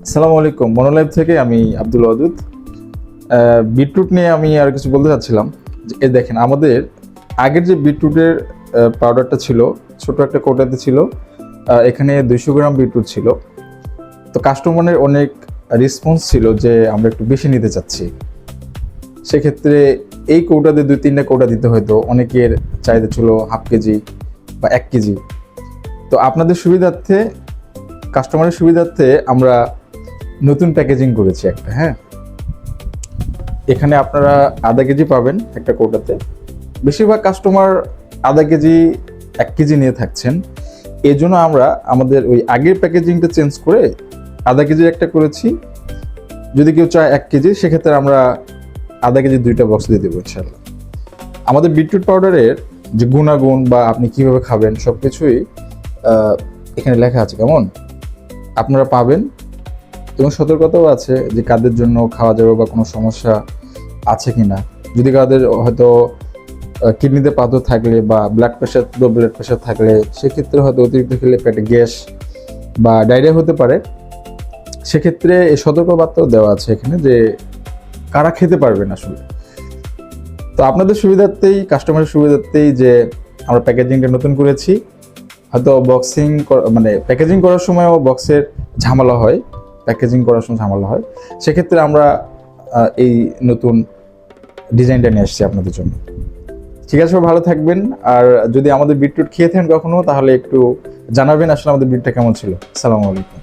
আসসালামু আলাইকুম। মনোলাইভ থেকে আমি আব্দুল ওয়াদুদ। বিটরুট নিয়ে আমি আর কিছু বলতে চাচ্ছিলাম। যে এই দেখেন, আমাদের আগের যে বিটরুটের পাউডারটা ছিল, ছোট একটা কৌটাতে ছিল। এখানে 200 গ্রাম বিটরুট ছিল। তো কাস্টমারের অনেক রেসপন্স ছিল যে আমরা একটু বেশি নিতে চাচ্ছি। সেক্ষেত্রে এই কৌটাতে 2-3টা কৌটা দিতে হয়তো। অনেকের চাহিদা ছিল হাফ কেজি বা 1 কেজি। তো আপনাদের সুবিধার্থে, কাস্টমারের সুবিধার্থে আমরা নতুন প্যাকেজিং করেছি একটা। হ্যাঁ, এখানে আপনারা আধা কেজি পাবেন একটা কৌটাতে। বেশিরভাগ কাস্টমার আধা কেজি 1 কেজি নিয়ে থাকছেন। এই জন্য আমরা আমাদের ওই আগের প্যাকেজিংটা চেঞ্জ করে আধা কেজির একটা করেছি। যদি কেউ চায় 1 কেজি, সেক্ষেত্রে আমরা আধা কেজি 2টা বক্স দিয়ে দেবো ইনশাল্লাহ। আমাদের বিটরুট পাউডারের যে গুণাগুণ বা আপনি কিভাবে খাবেন সব কিছুই এখানে লেখা আছে, কেমন আপনারা পাবেন। এবং সতর্কতাও আছে যে কাদের জন্য খাওয়া যাবে বা কোনো সমস্যা আছে কিনা। যদি কাদের হয়তো কিডনিতে পাথর থাকলে বা ব্লাড প্রেশার থাকলে, সেক্ষেত্রে হয়তো অতিরিক্ত খেলে পেটে গ্যাস বা ডায়রিয়া হতে পারে। সেক্ষেত্রে এই সতর্কবার্তাও দেওয়া আছে এখানে যে কারা খেতে পারবেন আসলে। তো আপনাদের সুবিধার্থেই, কাস্টমারের সুবিধার্থেই যে আমরা প্যাকেজিংটা নতুন করেছি। হয়তো মানে প্যাকেজিং করার সময়ও বক্সের ঝামেলা হয়, সেক্ষেত্রে আমরা এই নতুন ডিজাইনটা নিয়ে আসছি আপনাদের জন্য। ঠিক আছে, ভালো থাকবেন। আর যদি আমাদের বিটরুট খেয়ে থাকেন কখনো, তাহলে একটু জানাবেন আসলে আমাদের বিটটা কেমন ছিল। আসসালামু আলাইকুম।